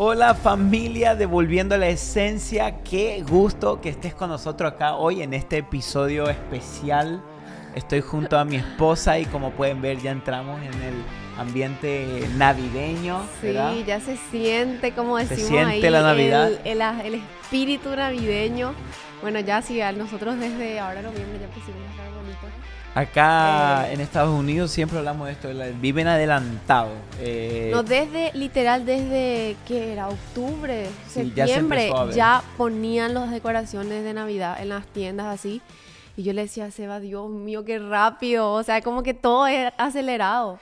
Hola familia, devolviendo la esencia. Qué gusto que estés con nosotros acá hoy en este episodio especial. Estoy junto a mi esposa y como pueden ver ya entramos en el ambiente navideño, ¿verdad? Sí, ya se siente, como decimos Se siente ahí, la Navidad. el espíritu navideño. Bueno, ya sí, nosotros desde ahora noviembre ya pusimos los arbolitos. Acá en Estados Unidos siempre hablamos de esto, viven adelantado. No, desde que era octubre, Sí, ya se septiembre, empezó a ver. ya ponían las decoraciones de Navidad en las tiendas así. Y yo le decía a Seba, Dios mío, qué rápido. O sea, como que todo es acelerado.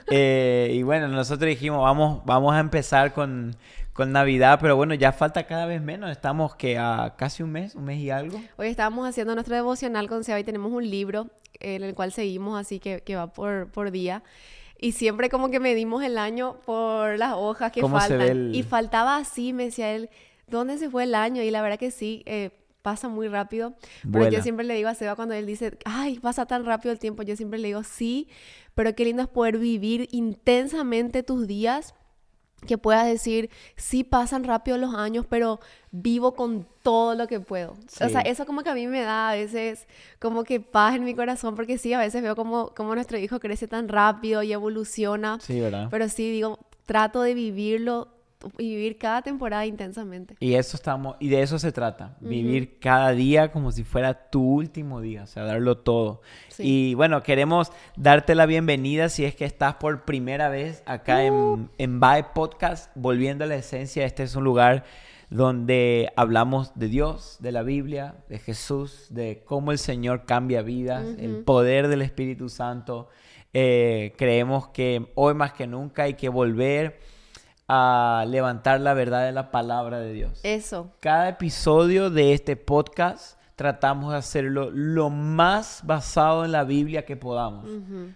Y bueno, nosotros dijimos, vamos a empezar con Navidad, pero bueno, ya falta cada vez menos. Estamos que a casi un mes y algo. Hoy estábamos haciendo nuestro devocional con Seba y tenemos un libro en el cual seguimos así que va por día. Y siempre como que medimos el año por las hojas que ¿Cómo se faltan. ve el- Y faltaba así, me decía él, ¿dónde se fue el año? Y la verdad que sí, pasa muy rápido. Pero Vuela. yo siempre le digo a Seba cuando él dice, ay, pasa tan rápido el tiempo, yo siempre le digo, sí, pero qué lindo es poder vivir intensamente tus días, que puedas decir, sí pasan rápido los años, pero vivo con todo lo que puedo. Sí. O sea, eso como que a mí me da a veces como que paz en mi corazón, porque sí, a veces veo como nuestro hijo crece tan rápido y evoluciona, Sí, ¿verdad? pero sí, digo, trato de vivirlo y vivir cada temporada intensamente. Y de eso se trata, vivir cada día como si fuera tu último día, o sea, darlo todo. Sí. Y bueno, queremos darte la bienvenida si es que estás por primera vez acá en Vibe Podcast, volviendo a la esencia. Este es un lugar donde hablamos de Dios, de la Biblia, de Jesús, de cómo el Señor cambia vidas, el poder del Espíritu Santo. Creemos que hoy más que nunca hay que volver a levantar la verdad de la palabra de Dios. Eso. Cada episodio de este podcast tratamos de hacerlo lo más basado en la Biblia que podamos.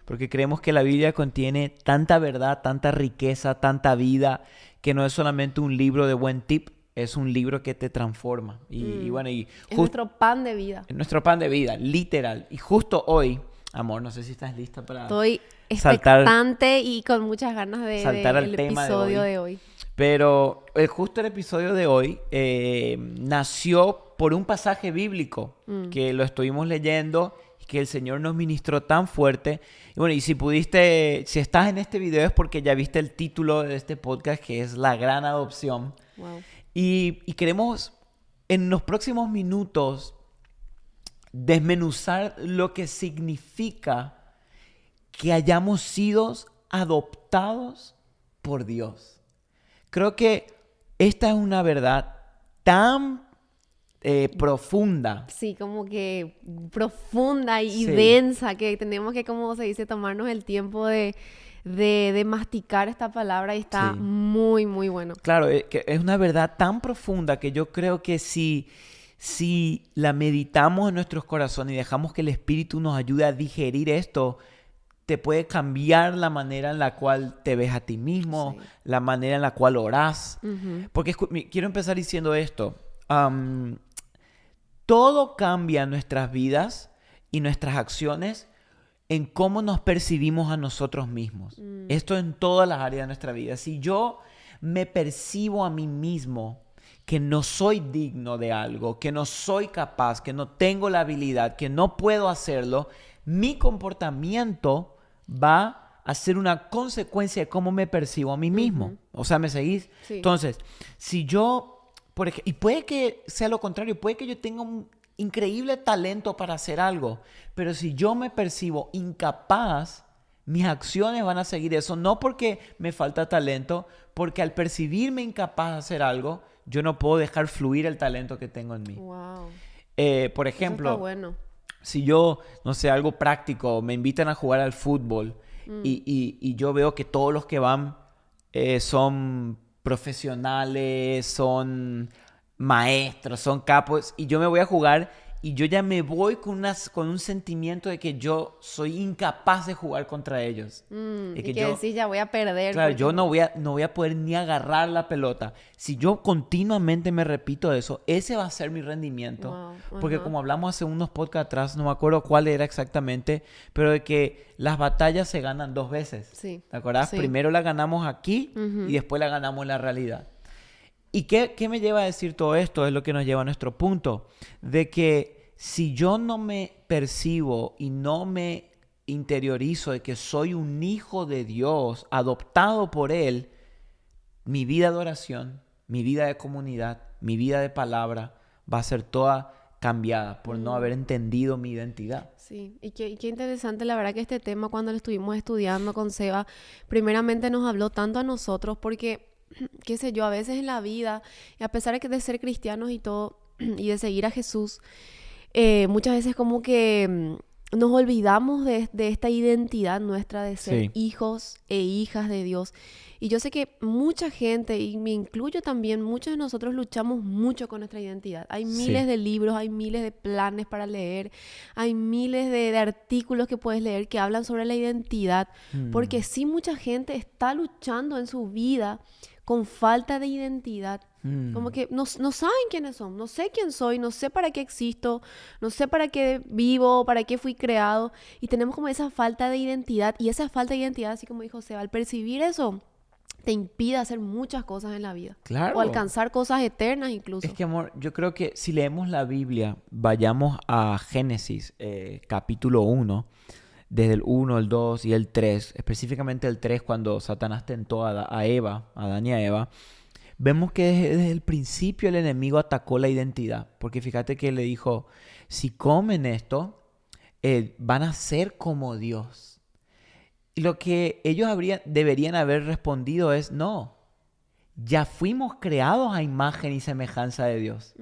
Porque creemos que la Biblia contiene tanta verdad, tanta riqueza, tanta vida, que no es solamente un libro de buen tip, es un libro que te transforma. Y bueno, Es nuestro pan de vida. es nuestro pan de vida, literal. Y justo hoy, amor, no sé si estás lista para Estoy saltar expectante y con muchas ganas saltar al del tema episodio de de hoy. Pero justo el episodio de hoy nació por un pasaje bíblico que lo estuvimos leyendo y que el Señor nos ministró tan fuerte. Y bueno, y si estás en este video es porque ya viste el título de este podcast, que es La Gran Adopción. Wow. Y queremos en los próximos minutos desmenuzar lo que significa que hayamos sido adoptados por Dios. Creo que esta es una verdad tan profunda. Sí, como que profunda y Sí. densa, que tenemos que, como se dice, tomarnos el tiempo de masticar esta palabra y está Sí. muy, muy bueno. Claro, que es una verdad tan profunda que yo creo que si la meditamos en nuestros corazones y dejamos que el Espíritu nos ayude a digerir esto, te puede cambiar la manera en la cual te ves a ti mismo, Sí. la manera en la cual orás. Ujú. Porque quiero empezar diciendo esto. Todo cambia en nuestras vidas y nuestras acciones en cómo nos percibimos a nosotros mismos. Esto en todas las áreas de nuestra vida. Si yo me percibo a mí mismo que no soy digno de algo, que no soy capaz, que no tengo la habilidad, que no puedo hacerlo, mi comportamiento va a ser una consecuencia de cómo me percibo a mí mismo. O sea, ¿me seguís? Sí. Entonces, si yo, y puede que sea lo contrario, puede que yo tenga un increíble talento para hacer algo, pero si yo me percibo incapaz, mis acciones van a seguir eso, no porque me falta talento, porque al percibirme incapaz de hacer algo, yo no puedo dejar fluir el talento que tengo en mí. Wow. Por Eso ejemplo, está bueno. si yo, no sé, algo práctico, me invitan a jugar al fútbol y yo veo que todos los que van son profesionales, son maestros, son capos, y yo me voy a jugar y yo ya me voy con un sentimiento de que yo soy incapaz de jugar contra ellos. De Y que que yo, decís, ya voy a perder. claro, porque- yo no voy a poder ni agarrar la pelota. Si yo continuamente me repito eso, ese va a ser mi rendimiento. Wow, Porque ajá. como hablamos hace unos podcasts atrás, no me acuerdo cuál era exactamente, pero de que las batallas se ganan 2 veces. Sí, ¿Te acuerdas? sí. Primero la ganamos aquí Ujú. y después la ganamos en la realidad. ¿Y qué me lleva a decir todo esto? Es lo que nos lleva a nuestro punto, de que si yo no me percibo y no me interiorizo de que soy un hijo de Dios, adoptado por Él, mi vida de oración, mi vida de comunidad, mi vida de palabra va a ser toda cambiada por no haber entendido mi identidad. Sí, y qué interesante, la verdad que este tema cuando lo estuvimos estudiando con Seba, primeramente nos habló tanto a nosotros porque, qué sé yo, a veces en la vida, y a pesar de ser cristianos y todo, y de seguir a Jesús, muchas veces como que nos olvidamos de esta identidad nuestra de ser Sí. hijos e hijas de Dios. Y yo sé que mucha gente, y me incluyo también, muchos de nosotros luchamos mucho con nuestra identidad. Hay miles Sí. de libros, hay miles de planes para leer, hay miles de artículos que puedes leer que hablan sobre la identidad, porque sí mucha gente está luchando en su vida con falta de identidad. Como que no saben quiénes son, no sé quién soy, no sé para qué existo, no sé para qué vivo, para qué fui creado. Y tenemos como esa falta de identidad. Y esa falta de identidad, así como dijo Seba, al percibir eso, te impide hacer muchas cosas en la vida. Claro. O alcanzar cosas eternas incluso. Es que, amor, yo creo que si leemos la Biblia, vayamos a Génesis, capítulo 1, desde el 1, el 2 y el 3, específicamente el 3, cuando Satanás tentó a Eva, a Adán y a Eva, vemos que desde el principio el enemigo atacó la identidad. Porque fíjate que le dijo, si comen esto, van a ser como Dios. Y lo que ellos deberían haber respondido es, no, ya fuimos creados a imagen y semejanza de Dios.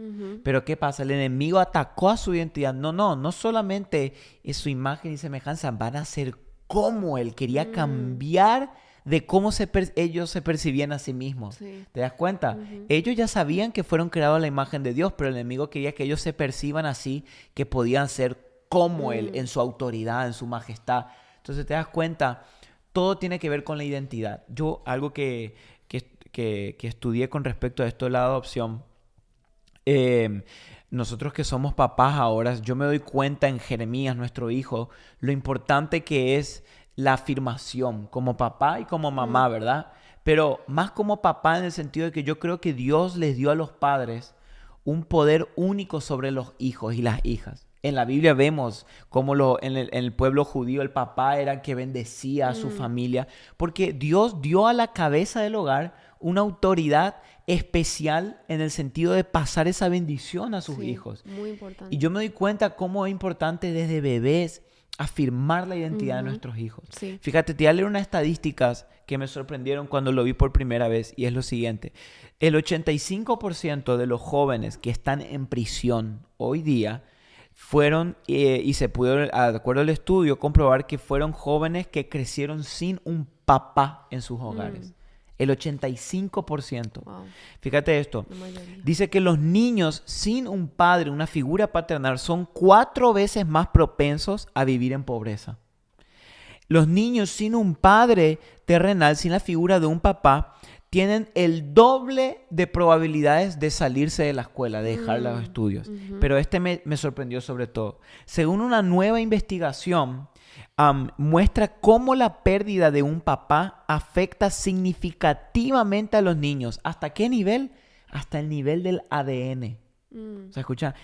Pero ¿qué pasa? El enemigo atacó a su identidad. No solamente es su imagen y semejanza, van a ser como Él. Quería cambiar de cómo ellos se percibían a sí mismos. Sí. ¿Te das cuenta? Ellos ya sabían que fueron creados a la imagen de Dios, pero el enemigo quería que ellos se perciban así, que podían ser como Él, en su autoridad, en su majestad. Entonces te das cuenta, todo tiene que ver con la identidad. Algo que estudié con respecto a esto de la adopción, nosotros que somos papás ahora, yo me doy cuenta en Jeremías, nuestro hijo, lo importante que es la afirmación como papá y como mamá, ¿verdad? Pero más como papá en el sentido de que yo creo que Dios les dio a los padres un poder único sobre los hijos y las hijas. En la Biblia vemos cómo en el pueblo judío el papá era el que bendecía a su familia, porque Dios dio a la cabeza del hogar una autoridad especial en el sentido de pasar esa bendición a sus hijos. Muy importante. Y yo me doy cuenta cómo es importante desde bebés afirmar la identidad de nuestros hijos. Sí. Fíjate, te voy a leer unas estadísticas que me sorprendieron cuando lo vi por primera vez, y es lo siguiente. El 85% de los jóvenes que están en prisión hoy día fueron, y se pudo, de acuerdo al estudio, comprobar que fueron jóvenes que crecieron sin un papá en sus hogares. El 85%. Wow. Fíjate esto. La mayoría. Dice que los niños sin un padre, una figura paternal, son 4 veces más propensos a vivir en pobreza. Los niños sin un padre terrenal, sin la figura de un papá, tienen el doble de probabilidades de salirse de la escuela, de dejar los estudios. Pero me sorprendió sobre todo. Según una nueva investigación, muestra cómo la pérdida de un papá afecta significativamente a los niños. ¿Hasta qué nivel? Hasta el nivel del ADN. O sea, escucha,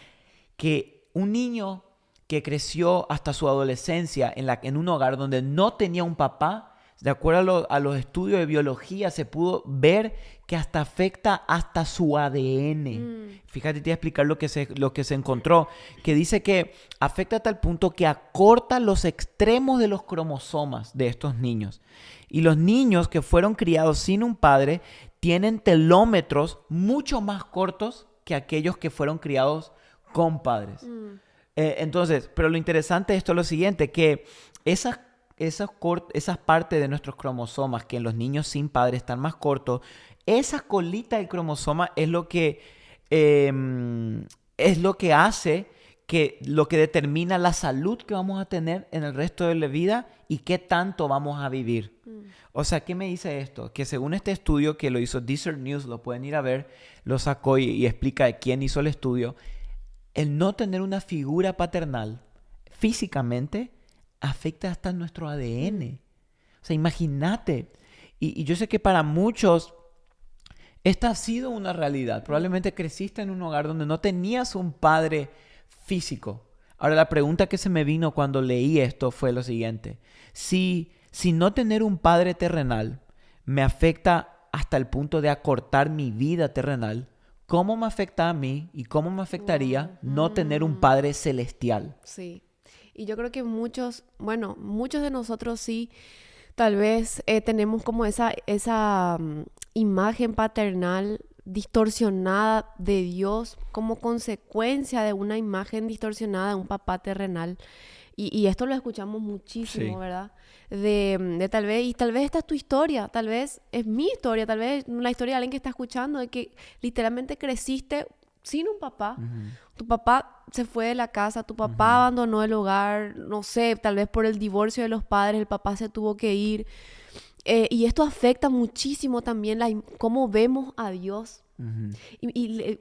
que un niño que creció hasta su adolescencia en un hogar donde no tenía un papá, de acuerdo a los estudios de biología, se pudo ver que hasta afecta hasta su ADN. Fíjate, te voy a explicar lo que se encontró, que dice que afecta a tal punto que acorta los extremos de los cromosomas de estos niños. Y los niños que fueron criados sin un padre tienen telómetros mucho más cortos que aquellos que fueron criados con padres. Entonces, pero lo interesante de esto es lo siguiente, que esas partes de nuestros cromosomas que en los niños sin padre están más cortos, esa colita del cromosoma es lo que hace, lo que determina la salud que vamos a tener en el resto de la vida y qué tanto vamos a vivir. O sea, ¿qué me dice esto? Que según este estudio que lo hizo Desert News, lo pueden ir a ver, lo sacó y explica de quién hizo el estudio, el no tener una figura paternal físicamente afecta hasta nuestro ADN. O sea, imagínate. Y yo sé que para muchos Esta ha sido una realidad. Probablemente creciste en un hogar donde no tenías un padre físico. Ahora, la pregunta que se me vino cuando leí esto fue lo siguiente. Si no tener un padre terrenal me afecta hasta el punto de acortar mi vida terrenal, ¿cómo me afecta a mí y cómo me afectaría no tener un padre celestial? Sí. Y yo creo que muchos de nosotros sí, tal vez tenemos como esa imagen paternal distorsionada de Dios como consecuencia de una imagen distorsionada de un papá terrenal. Y esto lo escuchamos muchísimo, Sí. ¿verdad? De tal vez esta es tu historia, tal vez es mi historia, tal vez la historia de alguien que está escuchando, de que literalmente creciste sin un papá. Ujú. Tu papá se fue de la casa, tu papá abandonó el hogar, no sé, tal vez por el divorcio de los padres, el papá se tuvo que ir. Y esto afecta muchísimo también cómo vemos a Dios. Ujú.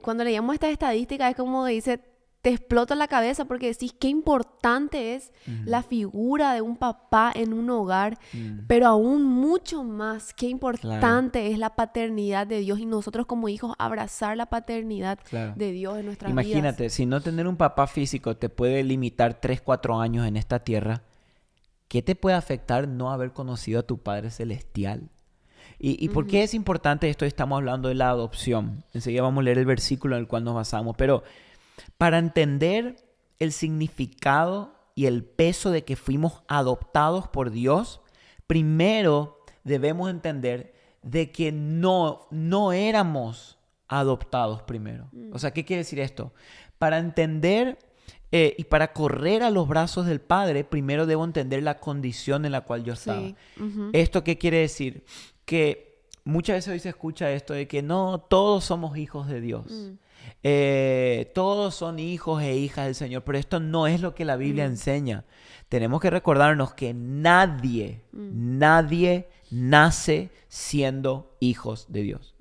Cuando leíamos estas estadísticas es como dice, te explota la cabeza porque decís qué importante es la figura de un papá en un hogar, pero aún mucho más, qué importante es la paternidad de Dios y nosotros como hijos abrazar la paternidad Claro. de Dios en nuestras Imagínate, vidas. si no tener un papá físico te puede limitar 3, 4 años en esta tierra, ¿qué te puede afectar no haber conocido a tu Padre Celestial? ¿Y por qué es importante esto? Estamos hablando de la adopción. Enseguida vamos a leer el versículo en el cual nos basamos. Pero para entender el significado y el peso de que fuimos adoptados por Dios, primero debemos entender de que no éramos adoptados primero. O sea, ¿qué quiere decir esto? Para entender y para correr a los brazos del Padre, primero debo entender la condición en la cual yo estaba. Sí. Ujú. ¿Esto qué quiere decir? Que muchas veces hoy se escucha esto de que no, todos somos hijos de Dios. Todos son hijos e hijas del Señor, pero esto no es lo que la Biblia enseña. Tenemos que recordarnos que nadie nace siendo hijos de Dios.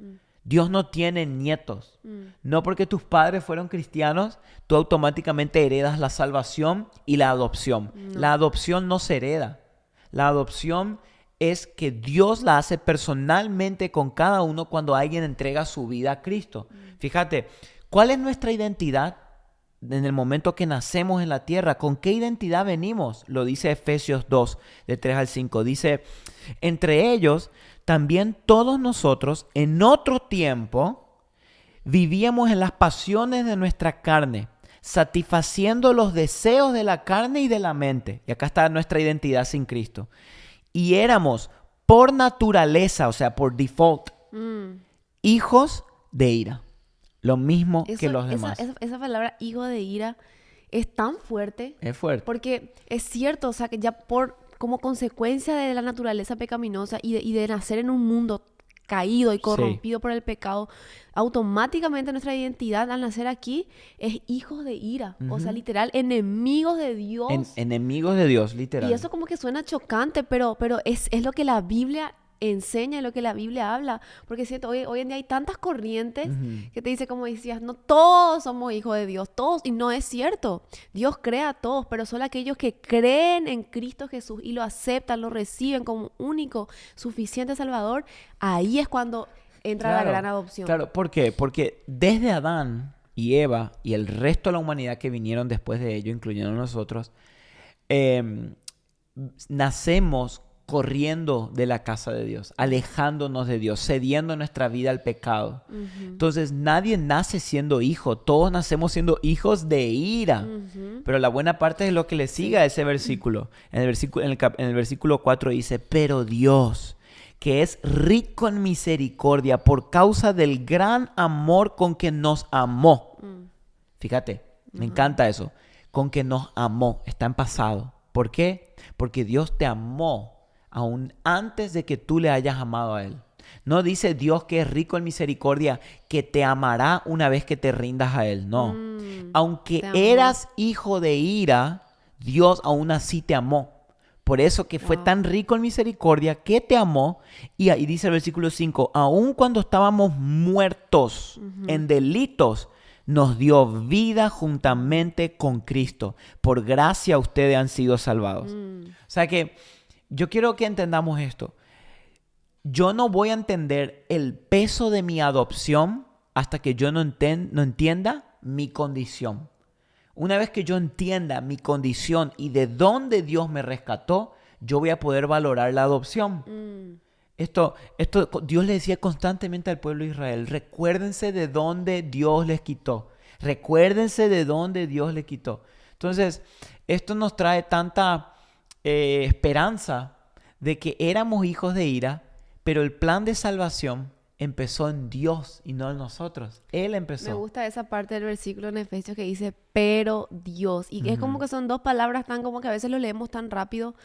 Dios no tiene nietos. No porque tus padres fueron cristianos, tú automáticamente heredas la salvación y la adopción. No. La adopción no se hereda. La adopción es que Dios la hace personalmente con cada uno cuando alguien entrega su vida a Cristo. Fíjate, ¿cuál es nuestra identidad en el momento que nacemos en la tierra? ¿Con qué identidad venimos? Lo dice Efesios 2, de 3 al 5. Dice, entre ellos también todos nosotros en otro tiempo vivíamos en las pasiones de nuestra carne, satisfaciendo los deseos de la carne y de la mente. Y acá está nuestra identidad sin Cristo. Y éramos por naturaleza, o sea, por default, hijos de ira. Lo mismo que los demás. Esa palabra hijo de ira es tan fuerte. Es fuerte. Porque es cierto, o sea, que ya como consecuencia de la naturaleza pecaminosa y de nacer en un mundo caído y corrompido por el pecado, automáticamente nuestra identidad al nacer aquí es hijos de ira. O sea, literal, enemigos de Dios. Enemigos de Dios, literal. Y eso como que suena chocante, pero es lo que la Biblia enseña, lo que la Biblia habla. Porque siento, hoy en día hay tantas corrientes que te dice, como decías, no todos somos hijos de Dios, todos, y no es cierto. Dios crea a todos, pero solo aquellos que creen en Cristo Jesús y lo aceptan, lo reciben como único, suficiente Salvador, ahí es cuando entra la gran adopción. Claro, ¿por qué? Porque desde Adán y Eva y el resto de la humanidad que vinieron después de ello, incluyendo nosotros, nacemos corriendo de la casa de Dios, alejándonos de Dios, cediendo nuestra vida al pecado. Entonces nadie nace siendo hijo, todos nacemos siendo hijos de ira. Pero la buena parte es lo que le sigue a ese versículo. En el versículo 4 dice, pero Dios, que es rico en misericordia por causa del gran amor con que nos amó. Fíjate, me encanta eso. Con que nos amó, está en pasado. ¿Por qué? Porque Dios te amó aún antes de que tú le hayas amado a Él. No dice Dios que es rico en misericordia, que te amará una vez que te rindas a Él. No. Aunque eras hijo de ira, Dios aún así te amó. Por eso que fue tan rico en misericordia que te amó. Y ahí dice el versículo 5, aun cuando estábamos muertos en delitos, nos dio vida juntamente con Cristo. Por gracia ustedes han sido salvados. O sea que yo quiero que entendamos esto. yo no voy a entender el peso de mi adopción hasta que yo no entienda mi condición. Una vez que yo entienda mi condición y de dónde Dios me rescató, yo voy a poder valorar la adopción. Esto Dios le decía constantemente al pueblo de Israel, recuérdense de dónde Dios les quitó. Recuérdense de dónde Dios les quitó. Entonces, esto nos trae tanta esperanza de que éramos hijos de ira, pero el plan de salvación empezó en Dios y no en nosotros. Él empezó. Me gusta esa parte del versículo en Efesios que dice, pero Dios. Y es como que son dos palabras tan como que a veces lo leemos tan rápido,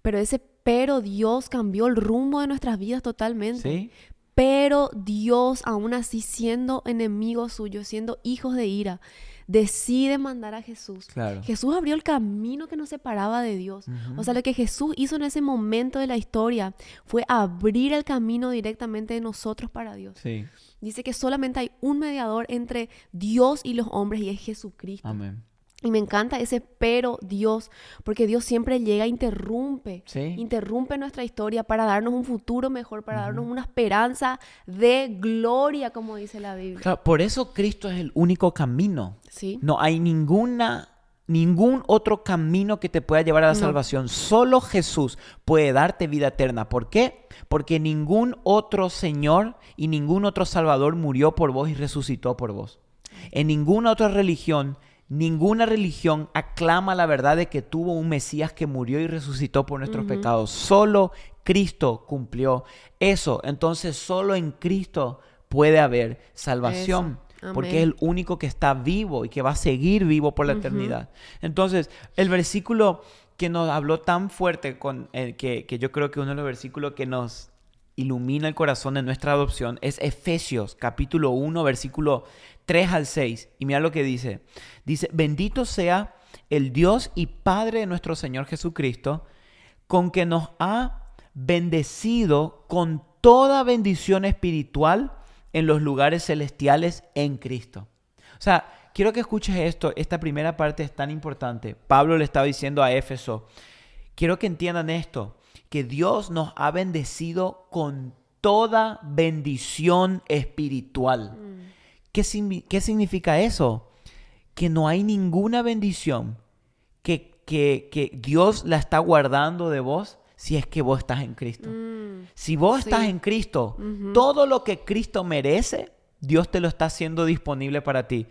pero ese pero Dios cambió el rumbo de nuestras vidas totalmente. ¿Sí? Pero Dios, aún así siendo enemigos suyos, siendo hijos de ira, decide mandar a Jesús. Claro. Jesús abrió el camino que nos separaba de Dios. O sea, lo que Jesús hizo en ese momento de la historia fue abrir el camino directamente de nosotros para Dios. Sí. Dice que solamente hay un mediador entre Dios y los hombres y es Jesucristo. Amén. Y me encanta ese pero Dios, porque Dios siempre llega e interrumpe nuestra historia para darnos un futuro mejor, para darnos una esperanza de gloria, como dice la Biblia. Claro, por eso Cristo es el único camino. Sí. No hay ningún otro camino que te pueda llevar a la salvación. Solo Jesús puede darte vida eterna. ¿Por qué? Porque ningún otro Señor y ningún otro Salvador murió por vos y resucitó por vos. En ninguna otra religión, ninguna religión aclama la verdad de que tuvo un Mesías que murió y resucitó por nuestros pecados. Solo Cristo cumplió eso. Entonces, solo en Cristo puede haber salvación. Porque es el único que está vivo y que va a seguir vivo por la eternidad. Entonces, el versículo que nos habló tan fuerte, que yo creo que uno de los versículos que nos ilumina el corazón de nuestra adopción, es Efesios capítulo 1, versículo 3 al 6. Y mira lo que dice. Dice, bendito sea el Dios y Padre de nuestro Señor Jesucristo, con que nos ha bendecido con toda bendición espiritual en los lugares celestiales en Cristo. O sea, quiero que escuches esto. Esta primera parte es tan importante. Pablo le estaba diciendo a Éfeso, quiero que entiendan esto, que Dios nos ha bendecido con toda bendición espiritual. ¿Qué significa eso? Que no hay ninguna bendición que Dios la está guardando de vos si es que vos estás en Cristo. Si vos estás en Cristo, todo lo que Cristo merece, Dios te lo está haciendo disponible para ti.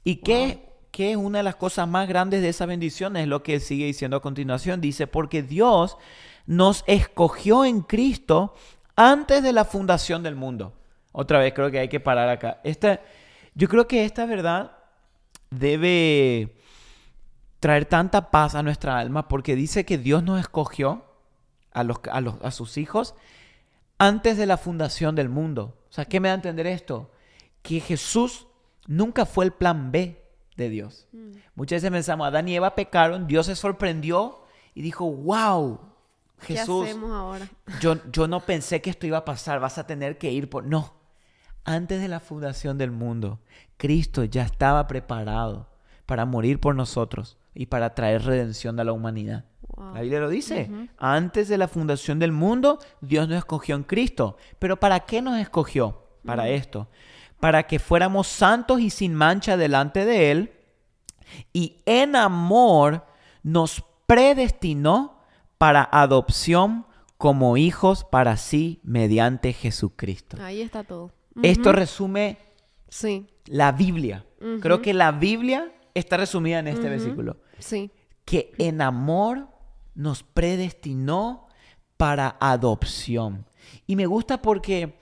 ¿Y qué es una de las cosas más grandes de esa bendición? Es lo que sigue diciendo a continuación. Dice, porque Dios nos escogió en Cristo antes de la fundación del mundo. Otra vez creo que hay que parar acá. Yo creo que esta verdad debe traer tanta paz a nuestra alma porque dice que Dios nos escogió a sus hijos antes de la fundación del mundo. O sea, ¿qué me da a entender esto? Que Jesús nunca fue el plan B de Dios. Muchas veces pensamos, Adán y Eva pecaron, Dios se sorprendió y dijo, wow, Jesús, ¿qué hacemos ahora? Yo no pensé que esto iba a pasar, vas a tener que ir por... No, antes de la fundación del mundo, Cristo ya estaba preparado para morir por nosotros y para traer redención a la humanidad. Wow. La Biblia lo dice. Antes de la fundación del mundo, Dios nos escogió en Cristo. ¿Pero para qué nos escogió? Para esto. Para que fuéramos santos y sin mancha delante de Él. Y en amor nos predestinó para adopción como hijos para sí mediante Jesucristo. Ahí está todo. Esto resume la Biblia. Creo que la Biblia está resumida en este versículo. Sí. Que en amor nos predestinó para adopción. Y me gusta porque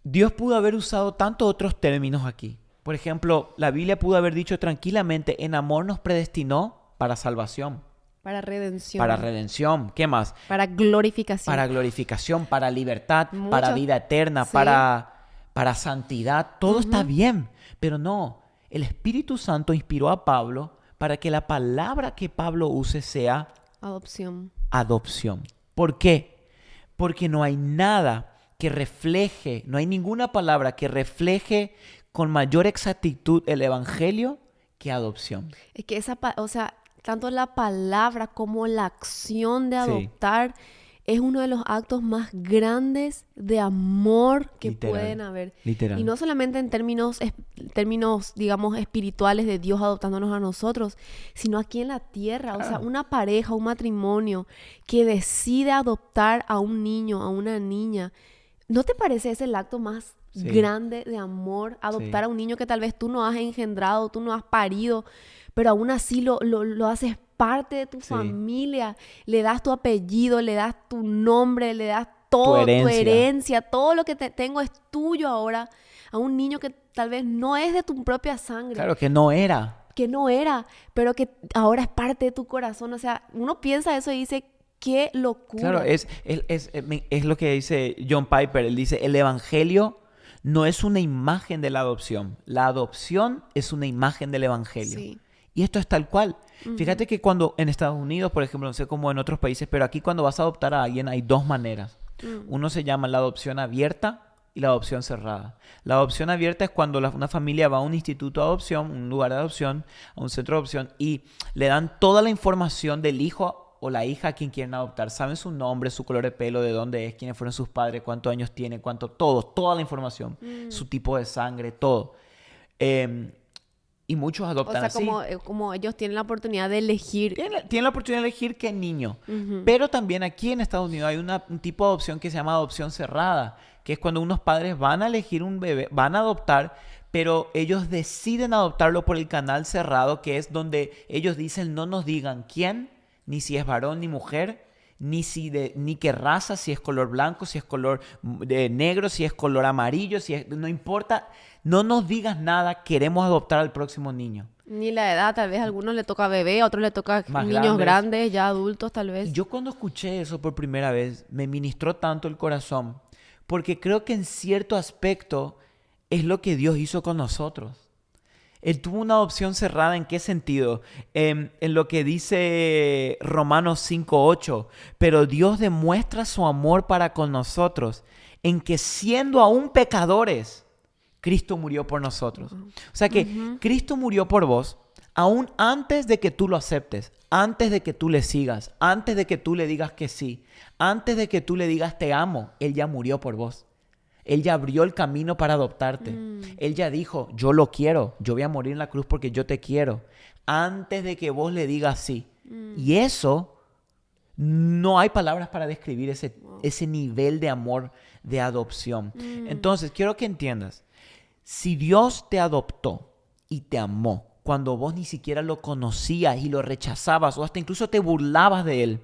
Dios pudo haber usado tantos otros términos aquí. Por ejemplo, la Biblia pudo haber dicho tranquilamente, en amor nos predestinó para salvación. Para redención. Para redención. ¿Qué más? Para glorificación. Para glorificación, para libertad, para vida eterna, para santidad. Todo está bien. Pero no, el Espíritu Santo inspiró a Pablo para que la palabra que Pablo use sea adopción. ¿Por qué? Porque no hay nada que refleje, no hay ninguna palabra que refleje con mayor exactitud el Evangelio que adopción. Es que tanto la palabra como la acción de adoptar es uno de los actos más grandes de amor que Literal. pueden haber. Literal. Y no solamente en términos, digamos, espirituales de Dios adoptándonos a nosotros, sino aquí en la tierra. O sea, una pareja, un matrimonio que decide adoptar a un niño, a una niña. ¿No te parece ese el acto más grande de amor? Adoptar a un niño que tal vez tú no has engendrado, tú no has parido, pero aún así lo haces parte de tu familia. Le das tu apellido, le das tu nombre, le das todo, tu herencia. Todo lo que tengo es tuyo ahora. A un niño que tal vez no es de tu propia sangre. Claro, que no era. Que no era, pero que ahora es parte de tu corazón. O sea, uno piensa eso y dice, ¡qué locura! Claro, es lo que dice John Piper. Él dice, el evangelio no es una imagen de la adopción. La adopción es una imagen del evangelio. Sí. Y esto es tal cual. Fíjate que cuando en Estados Unidos, por ejemplo, no sé cómo en otros países, pero aquí cuando vas a adoptar a alguien hay dos maneras. Uno se llama la adopción abierta y la adopción cerrada. La adopción abierta es cuando una familia va a un instituto de adopción, un lugar de adopción, a un centro de adopción y le dan toda la información del hijo o la hija a quien quieren adoptar. Saben su nombre, su color de pelo, de dónde es, quiénes fueron sus padres, cuántos años tiene, toda la información, su tipo de sangre, todo. Y muchos adoptan así. O sea, como ellos tienen la oportunidad de elegir. Tienen la oportunidad de elegir qué niño. Pero también aquí en Estados Unidos hay un tipo de adopción que se llama adopción cerrada, que es cuando unos padres van a elegir un bebé, van a adoptar, pero ellos deciden adoptarlo por el canal cerrado, que es donde ellos dicen no nos digan quién, ni si es varón ni mujer, ni qué raza, si es color blanco, si es color negro, si es color amarillo, no importa. No nos digas nada, queremos adoptar al próximo niño. Ni la edad, tal vez a algunos le toca bebé, a otros le toca Más niños grandes, ya adultos tal vez. Y yo cuando escuché eso por primera vez, me ministró tanto el corazón, porque creo que en cierto aspecto es lo que Dios hizo con nosotros. Él tuvo una adopción cerrada, ¿en qué sentido? En lo que dice Romanos 5:8, pero Dios demuestra su amor para con nosotros, en que siendo aún pecadores, Cristo murió por nosotros. O sea que Cristo murió por vos aún antes de que tú lo aceptes, antes de que tú le sigas, antes de que tú le digas que sí, antes de que tú le digas te amo. Él ya murió por vos. Él ya abrió el camino para adoptarte. Él ya dijo, yo lo quiero, yo voy a morir en la cruz porque yo te quiero. Antes de que vos le digas sí. Y eso, no hay palabras para describir ese nivel de amor de adopción. Entonces, quiero que entiendas. Si Dios te adoptó y te amó cuando vos ni siquiera lo conocías y lo rechazabas o hasta incluso te burlabas de él,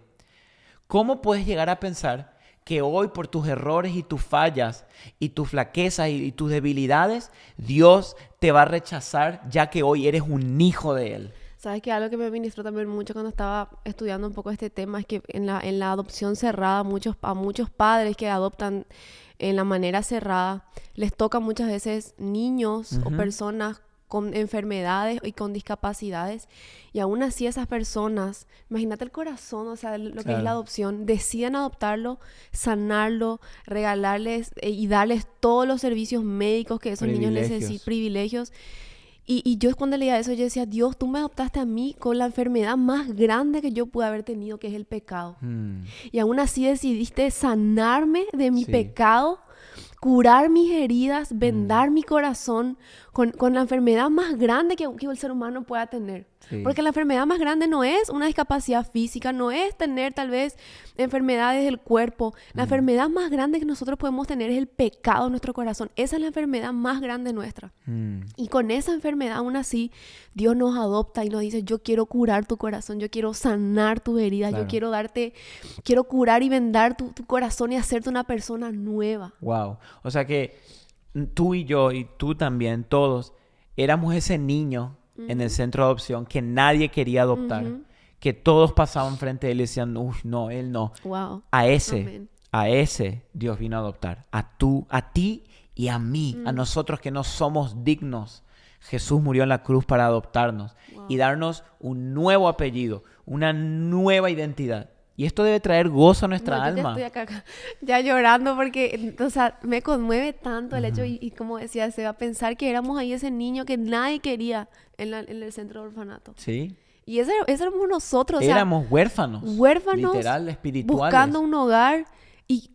¿cómo puedes llegar a pensar que hoy por tus errores y tus fallas y tus flaquezas y tus debilidades, Dios te va a rechazar ya que hoy eres un hijo de él? Sabes que algo que me ministró también mucho cuando estaba estudiando un poco este tema es que en la adopción cerrada, a muchos padres que adoptan en la manera cerrada, les toca muchas veces niños o personas con enfermedades y con discapacidades. Y aún así esas personas, imagínate el corazón, o sea, lo que es la adopción, deciden adoptarlo, sanarlo, regalarles y darles todos los servicios médicos que esos niños necesitan, privilegios. Y yo cuando leía eso, yo decía, Dios, tú me adoptaste a mí con la enfermedad más grande que yo pude haber tenido, que es el pecado. Y aún así decidiste sanarme de mi pecado, curar mis heridas, vendar mi corazón con la enfermedad más grande que el ser humano pueda tener. Sí. Porque la enfermedad más grande no es una discapacidad física, no es tener tal vez enfermedades del cuerpo. La enfermedad más grande que nosotros podemos tener es el pecado en nuestro corazón. Esa es la enfermedad más grande nuestra. Y con esa enfermedad aún así, Dios nos adopta y nos dice, yo quiero curar tu corazón, yo quiero sanar tus heridas, yo quiero curar y vendar tu corazón y hacerte una persona nueva. Wow. O sea que tú y yo y tú también, todos, éramos ese niño en el centro de adopción que nadie quería adoptar, que todos pasaban frente a él y decían, uff, no, él no. Wow. A ese Dios vino a adoptar, a ti y a mí, a nosotros que no somos dignos. Jesús murió en la cruz para adoptarnos y darnos un nuevo apellido, una nueva identidad. Y esto debe traer gozo a nuestra alma. Yo estoy acá ya llorando porque, o sea, me conmueve tanto el hecho y como decía, se va a pensar que éramos ahí ese niño que nadie quería en el centro de orfanato. Sí. Y ese éramos nosotros, o sea, Éramos huérfanos. huérfanos, Literal, espirituales. buscando un hogar. Y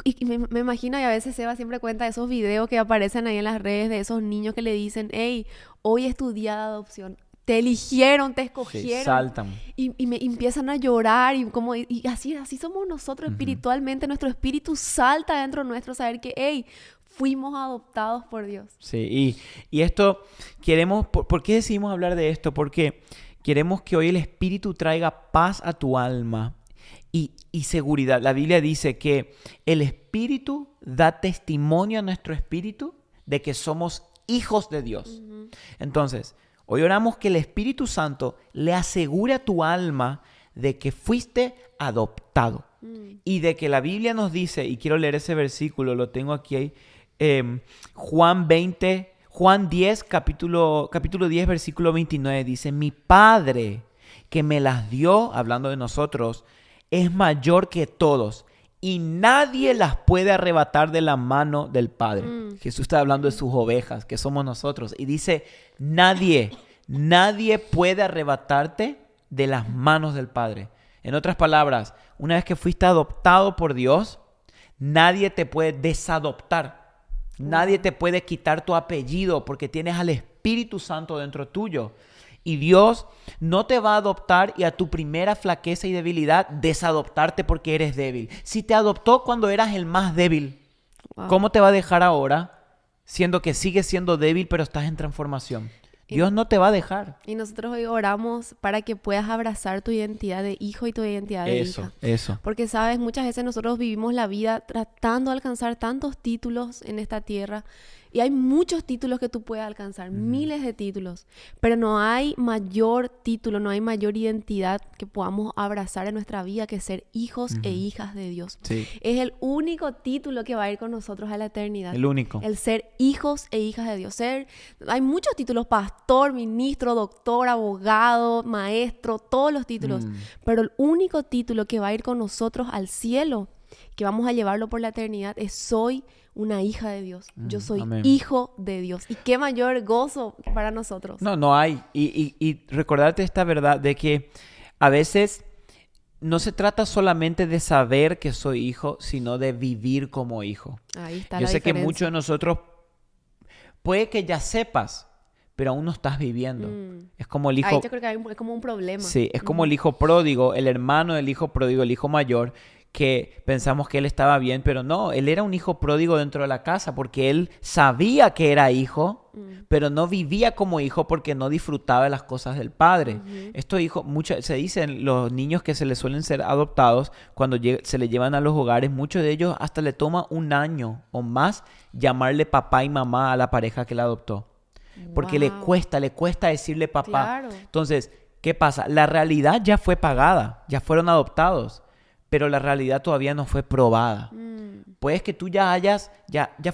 me imagino, y a veces Seba siempre cuenta esos videos que aparecen ahí en las redes de esos niños que le dicen, hey, hoy es tu día de adopción. Te eligieron, te Sí, escogieron. saltan. Y me empiezan a llorar y así somos nosotros espiritualmente. Nuestro espíritu salta dentro nuestro, saber que, hey, fuimos adoptados por Dios. Sí, y esto queremos, ¿por qué decidimos hablar de esto? Porque queremos que hoy el Espíritu traiga paz a tu alma y seguridad. La Biblia dice que el Espíritu da testimonio a nuestro espíritu de que somos hijos de Dios. Entonces, hoy oramos que el Espíritu Santo le asegure a tu alma de que fuiste adoptado. Y de que la Biblia nos dice, y quiero leer ese versículo, lo tengo aquí, Juan 10, capítulo 10, versículo 29, dice, mi Padre que me las dio, hablando de nosotros, es mayor que todos y nadie las puede arrebatar de la mano del Padre. Jesús está hablando de sus ovejas, que somos nosotros, y dice, nadie puede arrebatarte de las manos del Padre. En otras palabras, una vez que fuiste adoptado por Dios, nadie te puede desadoptar. Nadie te puede quitar tu apellido porque tienes al Espíritu Santo dentro tuyo. Y Dios no te va a adoptar y a tu primera flaqueza y debilidad desadoptarte porque eres débil. Si te adoptó cuando eras el más débil, ¿cómo te va a dejar ahora siendo que sigues siendo débil pero estás en transformación? Dios no te va a dejar. Y nosotros hoy oramos para que puedas abrazar tu identidad de hijo y tu identidad de hija. Eso. Porque, sabes, muchas veces nosotros vivimos la vida tratando de alcanzar tantos títulos en esta tierra. Y hay muchos títulos que tú puedes alcanzar, miles de títulos. Pero no hay mayor título, no hay mayor identidad que podamos abrazar en nuestra vida que ser hijos e hijas de Dios. Sí. Es el único título que va a ir con nosotros a la eternidad. El único. El ser hijos e hijas de Dios. Hay muchos títulos, pastor, ministro, doctor, abogado, maestro, todos los títulos. Pero el único título que va a ir con nosotros al cielo, que vamos a llevarlo por la eternidad, es soy una hija de Dios. Yo soy hijo de Dios. Y qué mayor gozo para nosotros. No hay. Y recordarte esta verdad de que a veces no se trata solamente de saber que soy hijo, sino de vivir como hijo. Ahí está Yo la sé diferencia. que muchos de nosotros puede que ya sepas, pero aún no estás viviendo. Es como el hijo... Ahí yo creo que es como un problema. Sí, es como el hijo pródigo, el hermano del hijo pródigo, el hijo mayor, que pensamos que él estaba bien, pero no, él era un hijo pródigo dentro de la casa porque él sabía que era hijo, pero no vivía como hijo porque no disfrutaba de las cosas del padre. Estos hijos, se dicen, los niños que se les suelen ser adoptados, cuando se les llevan a los hogares, muchos de ellos hasta le toma un año o más llamarle papá y mamá a la pareja que la adoptó. Porque le cuesta decirle papá. Claro. Entonces, ¿qué pasa? La realidad ya fue pagada, ya fueron adoptados, pero la realidad todavía no fue probada. Puedes que tú ya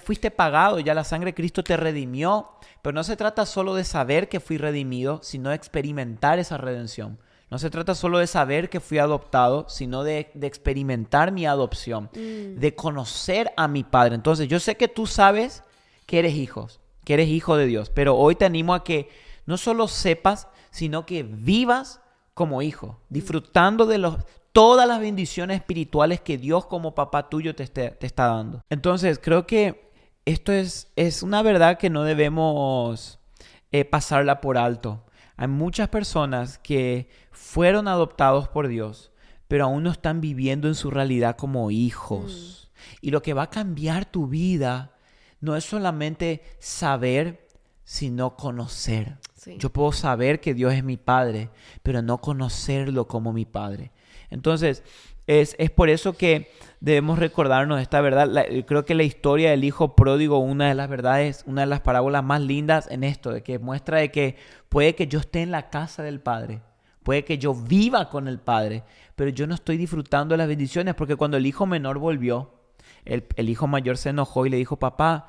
fuiste pagado, ya la sangre de Cristo te redimió, pero no se trata solo de saber que fui redimido, sino de experimentar esa redención. No se trata solo de saber que fui adoptado, sino de experimentar mi adopción, de conocer a mi Padre. Entonces, yo sé que tú sabes que eres hijo de Dios, pero hoy te animo a que no solo sepas, sino que vivas como hijo, disfrutando de todas las bendiciones espirituales que Dios como papá tuyo te está dando. Entonces, creo que esto es una verdad que no debemos pasarla por alto. Hay muchas personas que fueron adoptados por Dios, pero aún no están viviendo en su realidad como hijos. Y lo que va a cambiar tu vida no es solamente saber, sino conocer. Sí. Yo puedo saber que Dios es mi Padre, pero no conocerlo como mi Padre. Entonces, es por eso que debemos recordarnos esta verdad. Creo que la historia del hijo pródigo, una de las verdades, una de las parábolas más lindas en esto, de que muestra de que puede que yo esté en la casa del Padre, puede que yo viva con el Padre, pero yo no estoy disfrutando de las bendiciones, porque cuando el hijo menor volvió, el hijo mayor se enojó y le dijo, papá,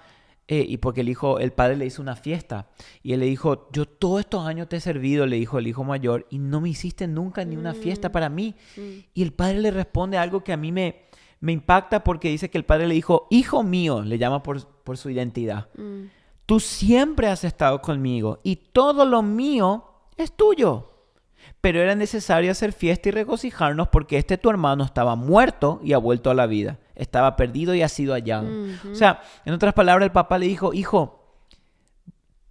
y porque el padre le hizo una fiesta, y él le dijo, yo todos estos años te he servido, le dijo el hijo mayor, y no me hiciste nunca ni una fiesta para mí. Y el padre le responde algo que a mí me impacta, porque dice que el padre le dijo, hijo mío, le llama por su identidad, tú siempre has estado conmigo y todo lo mío es tuyo. pero era necesario hacer fiesta y regocijarnos porque tu hermano estaba muerto y ha vuelto a la vida. Estaba perdido y ha sido hallado. O sea, en otras palabras, el papá le dijo, hijo,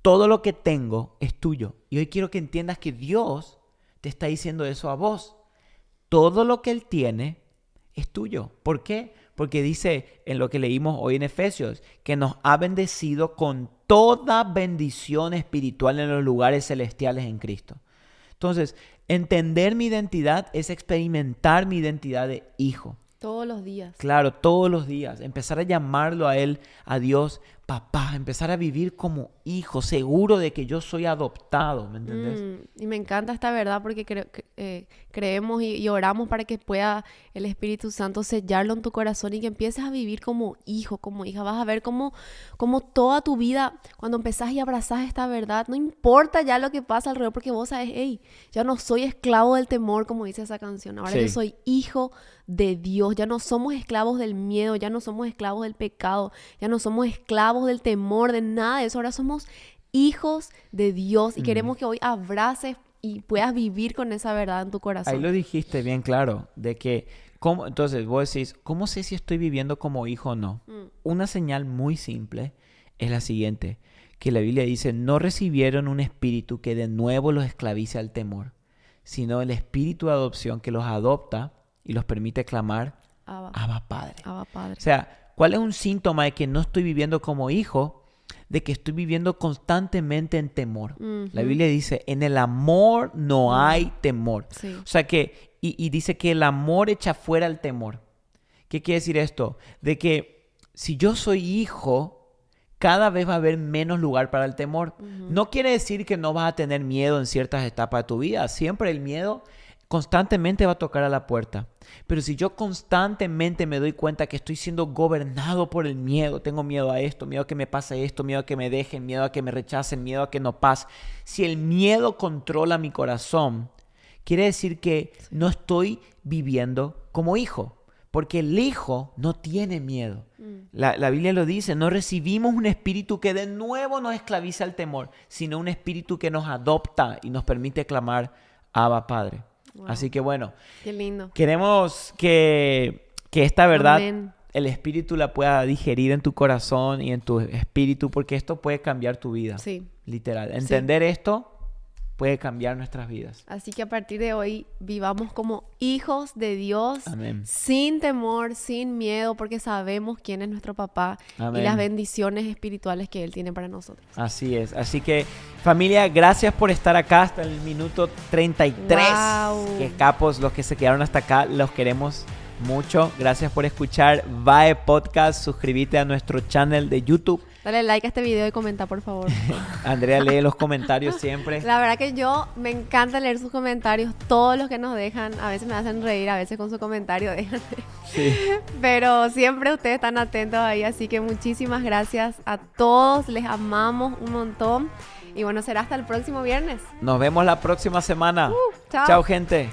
todo lo que tengo es tuyo. Y hoy quiero que entiendas que Dios te está diciendo eso a vos. Todo lo que Él tiene es tuyo. ¿Por qué? Porque dice en lo que leímos hoy en Efesios, que nos ha bendecido con toda bendición espiritual en los lugares celestiales en Cristo. Entonces, entender mi identidad es experimentar mi identidad de hijo. Todos los días. Claro, todos los días. Empezar a llamarlo a Él, a Dios, papá. Empezar a vivir como hijo, seguro de que yo soy adoptado, ¿me entendés? Y me encanta esta verdad porque creemos y oramos para que pueda el Espíritu Santo sellarlo en tu corazón y que empieces a vivir como hijo, como hija. Vas a ver cómo toda tu vida, cuando empezás y abrazás esta verdad, no importa ya lo que pasa alrededor, porque vos sabes, hey, ya no soy esclavo del temor, como dice esa canción. Ahora yo soy hijo de Dios. Ya no somos esclavos del miedo, ya no somos esclavos del pecado, ya no somos esclavos del temor, de nada de eso. Ahora somos hijos de Dios y queremos que hoy abraces y puedas vivir con esa verdad en tu corazón. Ahí lo dijiste bien claro, de que, entonces vos decís, ¿cómo sé si estoy viviendo como hijo o no? Una señal muy simple es la siguiente, que la Biblia dice, no recibieron un espíritu que de nuevo los esclavice al temor, sino el espíritu de adopción que los adopta y los permite clamar, Abba Padre. Abba Padre. O sea, ¿cuál es un síntoma de que no estoy viviendo como hijo? De que estoy viviendo constantemente en temor. La Biblia dice, en el amor no hay temor. Sí. O sea que, y dice que el amor echa fuera el temor. ¿Qué quiere decir esto? De que si yo soy hijo, cada vez va a haber menos lugar para el temor. No quiere decir que no vas a tener miedo en ciertas etapas de tu vida. Siempre el miedo constantemente va a tocar a la puerta. Pero si yo constantemente me doy cuenta que estoy siendo gobernado por el miedo, tengo miedo a esto, miedo a que me pase esto, miedo a que me dejen, miedo a que me rechacen, miedo a que no pase. Si el miedo controla mi corazón, quiere decir que no estoy viviendo como hijo. Porque el hijo no tiene miedo. La Biblia lo dice, no recibimos un espíritu que de nuevo nos esclaviza al temor, sino un espíritu que nos adopta y nos permite clamar, Abba Padre. Wow. Así que bueno, qué lindo. Queremos que esta verdad, Amén, el Espíritu la pueda digerir en tu corazón y en tu espíritu, porque esto puede cambiar tu vida. Sí. Literal. Entender esto puede cambiar nuestras vidas. Así que a partir de hoy vivamos como hijos de Dios. Amén. Sin temor, sin miedo, porque sabemos quién es nuestro papá. Amén. Y las bendiciones espirituales que Él tiene para nosotros. Así es. Así que, familia, gracias por estar acá hasta el minuto 33. Wow. Qué capos los que se quedaron hasta acá. Los queremos mucho. Gracias por escuchar VAE Podcast. Suscríbete a nuestro channel de YouTube. Dale like a este video y comenta, por favor. Andrea lee los comentarios siempre. La verdad que yo me encanta leer sus comentarios, todos los que nos dejan. A veces me hacen reír, a veces con su comentario dejan. Sí. Pero siempre ustedes están atentos ahí, así que muchísimas gracias a todos. Les amamos un montón. Y bueno, será hasta el próximo viernes. Nos vemos la próxima semana. Chao. Chao, gente.